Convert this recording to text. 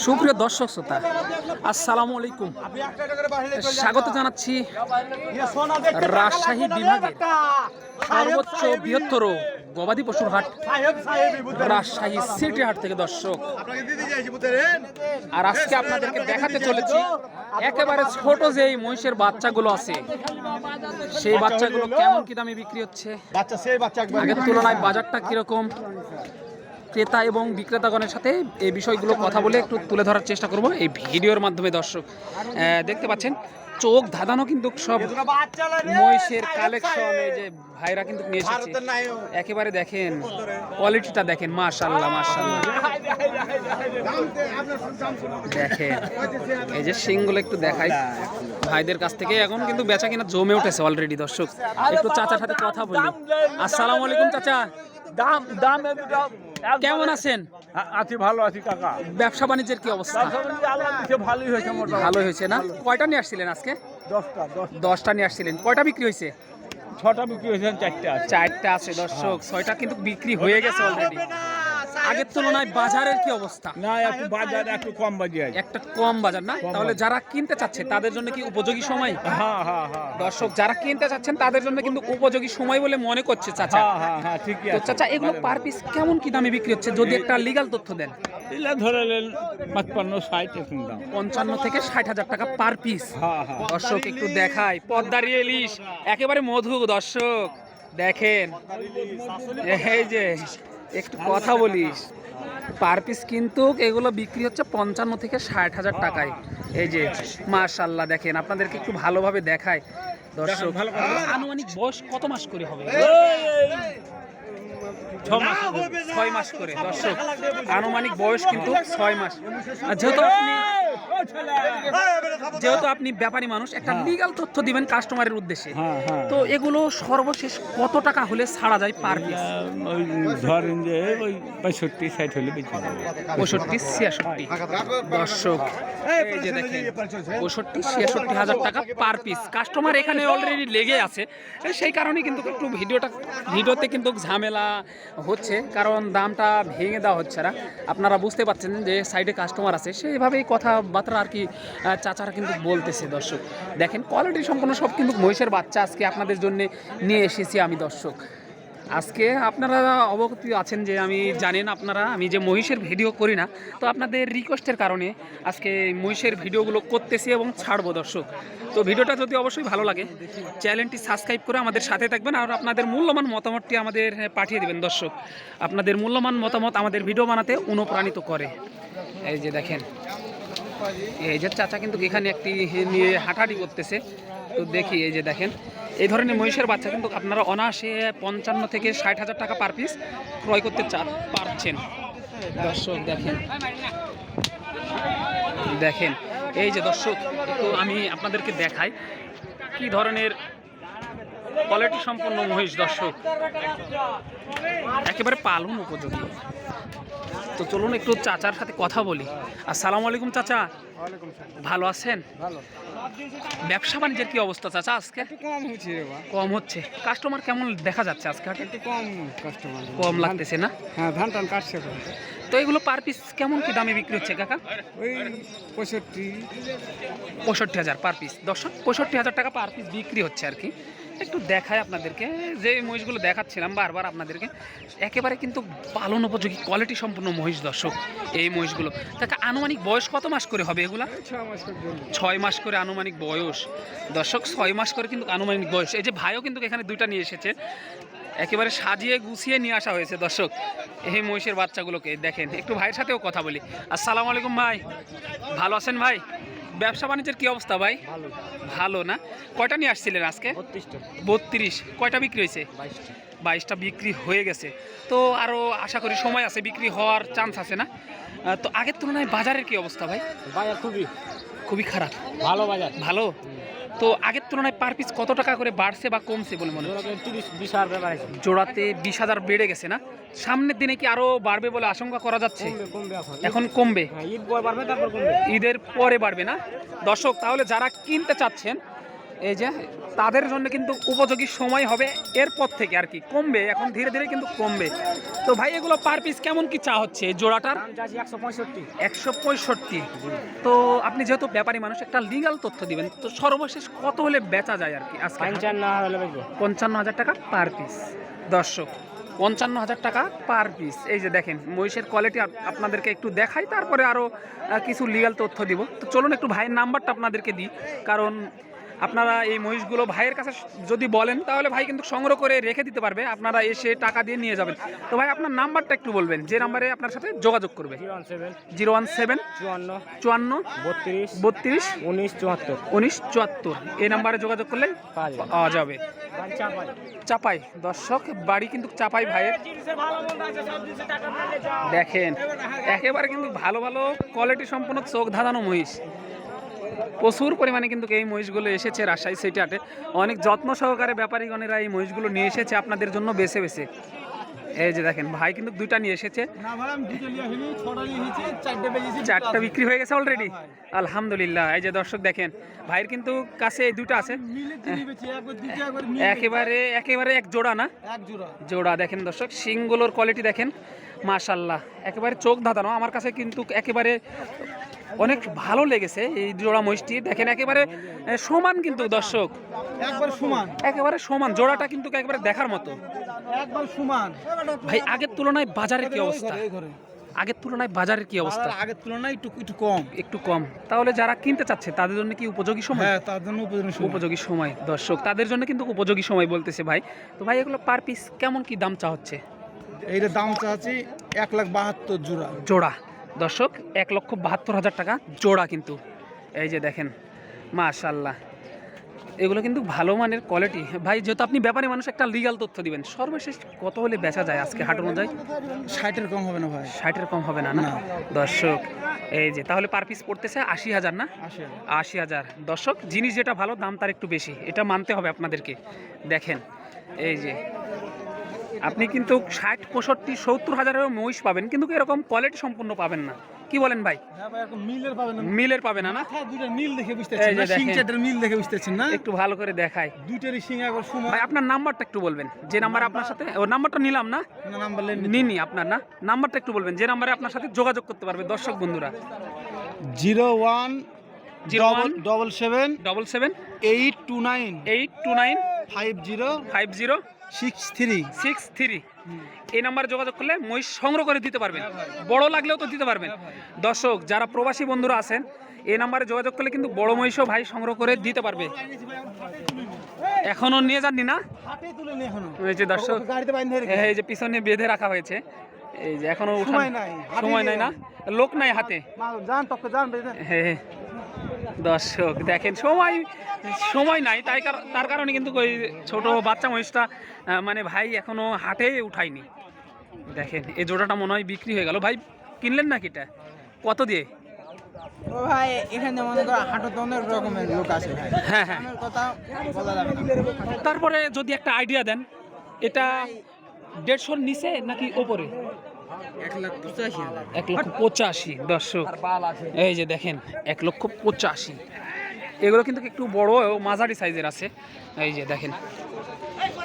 সুপ্রিয় দর্শক শ্রোতা, আসসালামু আলাইকুম। স্বাগত জানাচ্ছি রাজশাহী বিভাগের সর্বোচ্চ বৃহত্তর গবাদি পশুর হাট রাজশাহী সিটি হাট থেকে দর্শক। আর আজকে আপনাদেরকে দেখাতে চলেছি একেবারে ছোট যেই মহিষের বাচ্চাগুলো আছে সেই বাচ্চাগুলো কেমন কি দামে বিক্রি হচ্ছে, আগের তুলনায় বাজারটা কিরকম, ক্রেতা এবং বিক্রেতাগণের সাথে এই বিষয়গুলো কথা বলে একটু তুলে ধরার চেষ্টা করব এই ভিডিওর মাধ্যমে। দর্শক দেখতে পাচ্ছেন চোখ ধাঁধানো কিন্তু সব মহিষের কালেকশন এই যে ভাইরা কিন্তু নিয়ে এসেছে। একেবারে দেখেন কোয়ালিটিটা দেখেন, মাশাআল্লাহ মাশাআল্লাহ। দেখেন এই যে শিংগুলো একটু দেখাই ভাইদের কাছ থেকে। এখন কিন্তু বেচা কিনা জমে উঠেছে অলরেডি। দর্শক একটু চাচার সাথে কথা বলি। আসসালামু আলাইকুম চাচা, দাম কেমন আছেন? আছি, ভালো আছি কাকা। ব্যবসা বাণিজ্যের কি অবস্থা? ভালোই হয়েছে, ভালোই হয়েছে না? কয়টা নিয়ে আসছিলেন আজকে? 10টা নিয়ে আসছিলেন। কয়টা বিক্রি হয়েছে? 6টা বিক্রি হয়েছে, 4টা আছে। দর্শক 6টা কিন্তু বিক্রি হয়ে গেছে অলরেডি। আগের তুলনায় বাজারের কি অবস্থা? না, একটু বাজার একটু কম বাজার, একটা কম বাজার না? তাহলে যারা কিনতে চাচ্ছে তাদের জন্য কি উপযোগী সময়? হ্যাঁ। দর্শক যারা কিনতে চাচ্ছেন তাদের জন্য কিন্তু উপযোগী সময় বলে মনে করছে চাচা। হ্যাঁ ঠিকই তো আছে। চাচা এগুলো পার পিস কেমন কি দামে বিক্রি হচ্ছে যদি একটা লিগ্যাল তথ্য দেন? এগুলা ধরে নেন 55-60 এরকম দাম। 55 থেকে 60,000 টাকা পার পিস। হ্যাঁ। দর্শক একটু দেখায় পদ্মারি ইলিশ, একেবারে মধু। দর্শক দেখেন এই যে একটু কথা বলিস, পার পিস কিন্তু এগুলো বিক্রি হচ্ছে 55 থেকে 60,000 টাকায়। এই যে মাশাআল্লাহ দেখেন, আপনাদেরকে একটু ভালোভাবে দেখায় দর্শক। আনুমানিক বয়স কত মাস করে হবে? 6 মাস করে। দর্শক আনুমানিক বয়স কিন্তু 6 মাস। যেহেতু আপনি ব্যাপারী মানুষ, একটা লিগ্যাল তথ্য দিবেন কাস্টমারের উদ্দেশ্যে। তো এগুলো সর্বশেষ কত টাকা হলে ছাড়া যায় পার পিস? ওই ধরেন যে ওই 65-60 হলে বেঁচে যাবে। 65-66। দর্শক এই যে দেখেন 65-66,000 টাকা পার পিস। কাস্টমার এখানে অলরেডি লেগে আছে, সেই কারণে কিন্তু একটু ভিডিওতে কিন্তু ঝামেলা হচ্ছে, কারণ দামটা ভেঙে দেওয়া হচ্ছে না। আপনারা বুঝতে পারছেন যে সাইডে কাস্টমার আছে, সেইভাবেই কথাবার্তা আর কি চাচারা কিন্তু বলতেছে। দর্শক দেখেন কোয়ালিটি সম্পন্ন সব কিন্তু মহিষের বাচ্চা আজকে আপনাদের জন্য নিয়ে এসেছি আমি। দর্শক আজকে আপনারা অবগত আছেন যে জানেন আপনারা আমি যে মহিষের ভিডিও করি না, তো আপনাদের রিকোয়েস্টের কারণে আজকে মহিষের ভিডিওগুলো করতেছি এবং ছাড়বো। দর্শক তো ভিডিওটা যদি অবশ্যই ভালো লাগে চ্যানেলটি সাবস্ক্রাইব করে আমাদের সাথে থাকবেন আর আপনাদের মূল্যবান মতামতটি আমাদের পাঠিয়ে দেবেন। দর্শক আপনাদের মূল্যবান মতামত আমাদের ভিডিও বানাতে অনুপ্রাণিত করে। এই যে দেখেন এই যে চাচা কিন্তু এখানে একটি নিয়ে হাঁটাহাঁটি করতেছে। তো দেখি এই যে দেখেন এই ধরনের মহিষের বাচ্চা কিন্তু আপনারা অনায়াসে 55 থেকে 60,000 টাকা পার পিস ক্রয় করতে পারছেন। দর্শক দেখেন এই যে দর্শক একটু আমি আপনাদেরকে দেখাই কি ধরনের কোয়ালিটি সম্পন্ন মহিষ। দর্শক একেবারে পালন উপযোগী। তো চলুন একটু চাচার সাথে কথা বলি। আসসালামু আলাইকুম চাচা, ভালো আছেন? ব্যবসা বাণিজ্যের কি অবস্থা চাচা আজকে? কম হচ্ছে। কাস্টমার কেমন দেখা যাচ্ছে আজকে হাটে? কম লাগতেছে না? হ্যাঁ, ধান টান কাটছে। তো এগুলো পার পিস কেমন কি দামে বিক্রি হচ্ছে কাকা? ওই 65,000 পার পিস। দর্শক 65,000 টাকা পার পিস বিক্রি হচ্ছে আর কি। একটু দেখায় আপনাদেরকে যে মহিষগুলো দেখাচ্ছিলাম বারবার আপনাদেরকে, একেবারে কিন্তু পালন উপযোগী কোয়ালিটি সম্পূর্ণ মহিষ। দর্শক এই মহিষগুলো কাকা আনুমানিক বয়স কত মাস করে হবে এগুলা? 6 মাস করে আনুমানিক বয়স। দর্শক 6 মাস করে কিন্তু আনুমানিক বয়স। এই যে ভাইও কিন্তু এখানে 2টা নিয়ে এসেছে, একেবারে সাজিয়ে গুছিয়ে নিয়ে আসা হয়েছে। দর্শক এই মহিষের বাচ্চাগুলোকে দেখেন। একটু ভাইয়ের সাথেও কথা বলি। আসসালামু আলাইকুম ভাই, ভালো আছেন ভাই? ব্যবসা বাণিজ্যের কি অবস্থা ভাই? ভালো না? কয়টা নিয়ে আসছিলেন আজকে? 32। কয়টা বিক্রি হয়েছে? 22টা বিক্রি হয়ে গেছে। তো আরও আশা করি সময় আছে, বিক্রি হওয়ার চান্স আছে না? তো আগের তুলনায় বাজারের কি অবস্থা ভাই? বাজার খুবই খারাপ। ভালো বাজার, ভালো। তো আগের তুলনায় পার পিস কত টাকা করে বাড়ছে বা কমছে বলে মনে হয়? জোড়াতে 20,000 বেড়ে গেছে না? সামনের দিনে কি আরো বাড়বে বলে আশঙ্কা করা যাচ্ছে? এখন কমবে, ঈদের পরে বাড়বে না? দর্শক তাহলে যারা কিনতে চাচ্ছেন এই যে তাদের জন্য কিন্তু উপযোগী সময় হবে এরপর থেকে আর কি, কমবে এখন ধীরে ধীরে কিন্তু কমবে। তো ভাই এগুলো পার পিস কেমন কি চা হচ্ছে এই জোড়াটার? 165। তো আপনি যেহেতু ব্যাপারী মানুষ, একটা লিগ্যাল তথ্য দিবেন তো সর্বশেষ কত হলে বেচা যায় আর কি আজকে? 55,000 টাকা পার পিস। দর্শক 55,000 টাকা পার পিস। এই যে দেখেন মহিষের কোয়ালিটি আপনাদেরকে একটু দেখাই, তারপরে আরও কিছু লিগ্যাল তথ্য দিব। তো চলুন একটু ভাইয়ের নাম্বারটা আপনাদেরকে দিই, কারণ আপনারা এই মহিষগুলো ভাইয়ের কাছে যদি বলেন তাহলে ভাই কিন্তু সংগ্রহ করে রেখে দিতে পারবে, আপনারা এসে টাকা দিয়ে নিয়ে যাবেন। তো ভাই আপনার নাম্বারটা একটু বলবেন যে নাম্বারে আপনার সাথে যোগাযোগ করবে। 017 54 32 19 74 এই নাম্বারে যোগাযোগ করলে পাওয়া যাবে। চাপাই দর্শক, বাড়ি কিন্তু চাপাই ভাইয়ের। দেখেন একেবারে কিন্তু ভালো ভালো কোয়ালিটি সম্পন্ন চোখ ধাঁধানো মহিষ, প্রচুর পরিমাণে কিন্তু এই মহিষগুলো এসেছে রাজশাহী সিটি হাটে। অনেক যত্ন সহকারে ব্যাপারীগণেরা এই মহিষগুলো নিয়ে এসেছে আপনাদের জন্য বেছে বেছে। এই যে দেখেন ভাই কিন্তু দুইটা নিয়ে এসেছে, 4টা বিক্রি হয়ে গেছে অলরেডি, আলহামদুলিল্লাহ। এই যে দর্শক দেখেন ভাইয়ের কিন্তু কাছে এই দুটো আছে, একেবারে একেবারে এক জোড়া না, জোড়া। দেখেন দর্শক শিংগুলোর কোয়ালিটি দেখেন, মাশাল্লাহ একেবারে চোখ ধাঁধানো। আমার কাছে কিন্তু একেবারে অনেক ভালো লেগেছে এই জোড়া মহিষটি। দেখেন একেবারে সমান কিন্তু দর্শক, একেবারে সমান জোড়াটা কিন্তু একেবারে দেখার মতো একবার সমান। ভাই আগের তুলনায় বাজারের কি অবস্থা? আগের তুলনায় বাজারের কি অবস্থা? আগের তুলনায় একটু কম, একটু কম। তাহলে যারা কিনতে চাচ্ছে তাদের জন্য কি উপযোগী সময়? হ্যাঁ তার জন্য উপযোগী সময় দর্শক, তাদের জন্য কিন্তু উপযোগী সময় বলতেছে ভাই। তো ভাই এগুলো পার পিস কেমন কি দাম চা হচ্ছে? এইটার দাম চাচ্ছি 1,72,000 জোড়া। জোড়া দর্শক 1,72,000 টাকা জোড়া কিন্তু। এই যে দেখেন মাশাল্লাহ, এগুলো কিন্তু ভালো মানের কোয়ালিটি। ভাই যেহেতু আপনি ব্যাপারী মানুষ, একটা লিগ্যাল তথ্য দিবেন, সর্বশেষ কত হলে বেচা যায় আজকে হাট অনুযায়ী? 60-এর কম হবে না ভাই, 60-এর কম হবে না না দর্শক। এই যে তাহলে পার পিস পড়তেছে 80,000 না? 80,000। দর্শক জিনিস যেটা ভালো দাম তার একটু বেশি, এটা মানতে হবে আপনাদেরকে। দেখেন এই যে আপনি কিন্তু 60, 65, 70,000-এরও মহিষ পাবেন, কিন্তু এরকম কোয়ালিটি সম্পূর্ণ পাবেন না। কি বলেন ভাই? মিলের পাবে না না? মিল দেখে বুঝতেছেন না, শিং চারটার মিল দেখে বুঝতেছেন না? একটু ভালো করে দেখাই দুইটারই শিং একবার সমান। ভাই আপনার নাম্বারটা একটু বলবেন, যে নাম্বারে আপনার সাথে, ও নাম্বারটা নিলাম না, নাম্বার নিনি আপনার না, নাম্বারটা একটু বলবেন যে নাম্বারে আপনার সাথে যোগাযোগ করতে পারবে দর্শক বন্ধুরা। 01077 77 829 829 50 50 63 63 এই নাম্বারে যোগাযোগ করলে মহিষ সংগ্রহ করে দিতে পারবেন, বড় লাগলেও তো দিতে পারবেন। দর্শক যারা প্রবাসী বন্ধুরা আছেন এই নাম্বারে যোগাযোগ করলে কিন্তু বড় মহিষও ভাই সংগ্রহ করে দিতে পারবে। এখনো নিয়ে যাননি না? এই যে দর্শক এই যে পিছনে বেঁধে রাখা হয়েছে, এই যে এখনো সময় নাই না, লোক নাই হাতে। হ্যাঁ দর্শক দেখেন সময় নাই, তার কারণে কিন্তু ওই ছোট বাচ্চা মহিষটা মানে ভাই এখনো হাটে উঠায়নি। দেখেন এই জোড়াটা মনে হয় বিক্রি হয়ে গেল। ভাই কিনলেন নাকি এটা? কত দিয়ে? ভাই এখানে মনে করো হাটত অনেক রকমের লোক আছে। হ্যাঁ হ্যাঁ, কথা বলা যাবে না। তারপরে যদি একটা আইডিয়া দেন, এটা 150-র নিচে নাকি ওপরে? 1,85,000 দর্শক। এই যে দেখেন 1,85,000। এগুলো কিন্তু একটু বড় মাঝারি সাইজের আছে। এই যে দেখেন